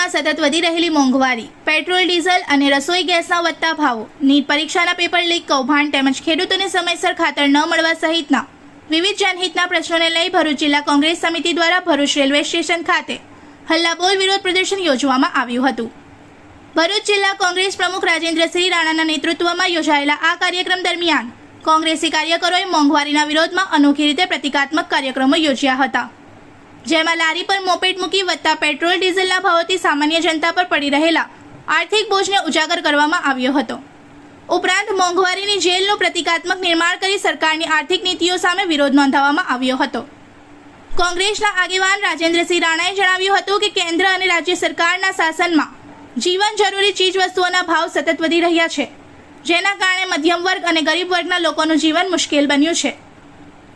રાજ્યમાં સતત વધી રહેલી મોંઘવારી, પેટ્રોલ ડીઝલ અને રસોઈ ગેસના વધતા ભાવો, નીટ પરીક્ષાના પેપર લીક કૌભાંડ તેમજ ખેડૂતોને સમયસર ખાતર ન મળવા સહિતના વિવિધ જનહિતના પ્રશ્નોને લઈ ભરૂચ જિલ્લા કોંગ્રેસ સમિતિ દ્વારા ભરૂચ રેલવે સ્ટેશન ખાતે હલ્લાબોલ વિરોધ પ્રદર્શન યોજવામાં આવ્યું હતું। ભરૂચ જિલ્લા કોંગ્રેસ પ્રમુખ રાજેન્દ્રસિંહ રાણાના નેતૃત્વમાં યોજાયેલા આ કાર્યક્રમ દરમિયાન કોંગ્રેસી કાર્યકરોએ મોંઘવારીના વિરોધમાં અનોખી રીતે પ્રતિકાત્મક કાર્યક્રમો યોજ્યા હતા, જેમાં લારી પર મોપેડ મૂકી વધતા પેટ્રોલ ડીઝલના ભાવોથી સામાન્ય જનતા પર પડી રહેલા આર્થિક બોજને ઉજાગર કરવામાં આવ્યો હતો। ઉપરાંત મોંઘવારીની જેલનું પ્રતિકાત્મક નિર્માણ કરી સરકારની આર્થિક નીતિઓ સામે વિરોધ નોંધાવવામાં આવ્યો હતો। કોંગ્રેસના આગેવાન રાજેન્દ્રસિંહ રાણાએ જણાવ્યું હતું કે કેન્દ્ર અને રાજ્ય સરકારના શાસનમાં જીવન જરૂરી ચીજવસ્તુઓના ભાવ સતત વધી રહ્યા છે, જેના કારણે મધ્યમ વર્ગ અને ગરીબ વર્ગના લોકોનું જીવન મુશ્કેલ બન્યું છે।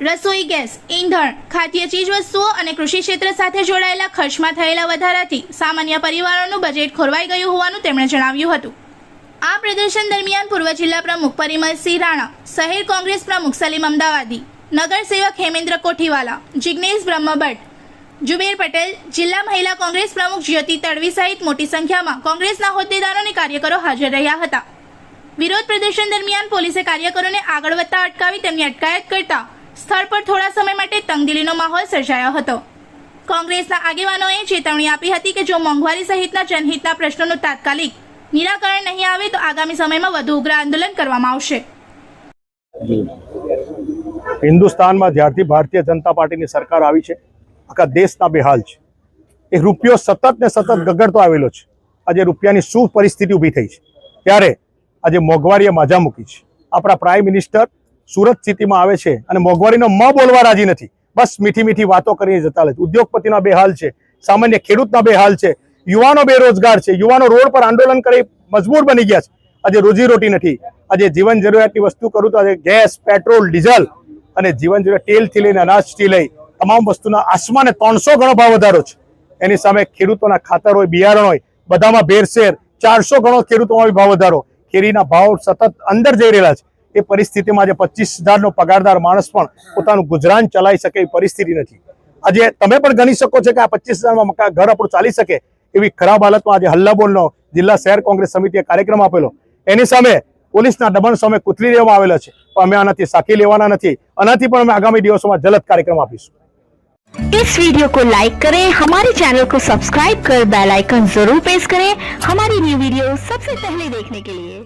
રસોઈ ગેસ, ઈંધણ, ખાદ્ય ચીજવસ્તુઓ અને કૃષિ ક્ષેત્ર સાથે જોડાયેલા ખર્ચમાં થયેલા વધારાથી સામાન્ય પરિવારોનું બજેટ ખોરવાઈ ગયું હોવાનું તેમણે જણાવ્યું હતું। આ પ્રદર્શન દરમિયાન પૂર્વ જિલ્લા પ્રમુખ પરિમલસિંહ રાણા, શહેર કોંગ્રેસ પ્રમુખ સલીમ અમદાવાદી, નગર સેવક હેમેન્દ્ર કોઠીવાલા, જિગ્નેશ બ્રહ્મભટ્ટ, જુબેર પટેલ, જિલ્લા મહિલા કોંગ્રેસ પ્રમુખ જ્યોતિ તડવી સહિત મોટી સંખ્યામાં કોંગ્રેસના હોદ્દેદારો અને કાર્યકરો હાજર રહ્યા હતા। વિરોધ પ્રદર્શન દરમિયાન પોલીસે કાર્યકરોને આગળ વધતા અટકાવી તેમની અટકાયત કરતા સ્થળ પર થોડા સમય માટે તંગદિલીનો માહોલ સર્જાયો હતો। કોંગ્રેસના આગેવાનોએ ચેતવણી આપી હતી કે જો મોંઘવારી સહિતના જનહિતના પ્રશ્નોનું તાત્કાલિક નિરાકરણ નહીં આવે તો આગામી સમયમાં વધુ ઉગ્ર આંદોલન કરવામાં આવશે। હિન્દુસ્તાનમાં જ્યારથી ભારતીય જનતા પાર્ટીની સરકાર આવી છે, આખા દેશના બેહાલ છે। એ રૂપિયો સતત ને સતત ગગડતો આવેલો છે। આજે રૂપિયાની શું પરિસ્થિતિ ઊભી થઈ છે, ત્યારે આજે મોંઘવારીએ માજા મૂકી છે। આપણા પ્રાઇમ મિનિસ્ટર સુરત સિટીમાં આવે છે અને મોંઘવારીનો મ બોલવા રાજી નથી, બસ મીઠી મીઠી વાતો કરીને જતા રહે છે। ઉદ્યોગપતિના બેહાલ છે, સામાન્ય ખેડૂતના બેહાલ છે, યુવાનો બેરોજગાર છે, યુવાનો રોડ પર આંદોલન કરી મજબૂર બની ગયા છે। આજે રોજીરોટી નથી। આજે જીવન જરૂરિયાતની વસ્તુ કરું તો આજે ગેસ, પેટ્રોલ, ડીઝલ અને જીવન જરૂરિયાત તેલથી લઈને અનાજથી લઈ તમામ વસ્તુના આસમાને 300 ગણો ભાવ વધારો છે। એની સામે ખેડૂતોના ખાતર હોય, બિયારણ હોય, બધામાં ભેરસેર 400 ગણો ખેડૂતોમાં ભાવ વધારો, કેરીના ભાવ સતત અંદર જઈ રહેલા છે। એ પરિસ્થિતિમાં આજે 25,000નો પગારદાર માણસ પણ પોતાનું ગુજરાન ચલાવી શકે એવી પરિસ્થિતિ નથી। આજે તમે પણ ગણી શકો છો કે આ 25,000માં ઘર આપણું ચાલી શકે એવી ખરાબ હાલતમાં આજે હલ્લાબોલનો જિલ્લા શહેર કોંગ્રેસ સમિતિએ કાર્યક્રમ આપેલો। એની સામે પોલીસના દમન સામે કૂતરી દેવામાં આવેલા છે, પણ અમે આનાથી સાખી લેવાના નથી। આનાથી પણ અમે આગામી દિવસોમાં જલદ કાર્યક્રમ આપીશું। इस वीडियो को लाइक करें, हमारे चैनल को सब्सक्राइब कर बेल आइकन जरूर प्रेस करें हमारी न्यू वीडियो सबसे पहले देखने के लिए।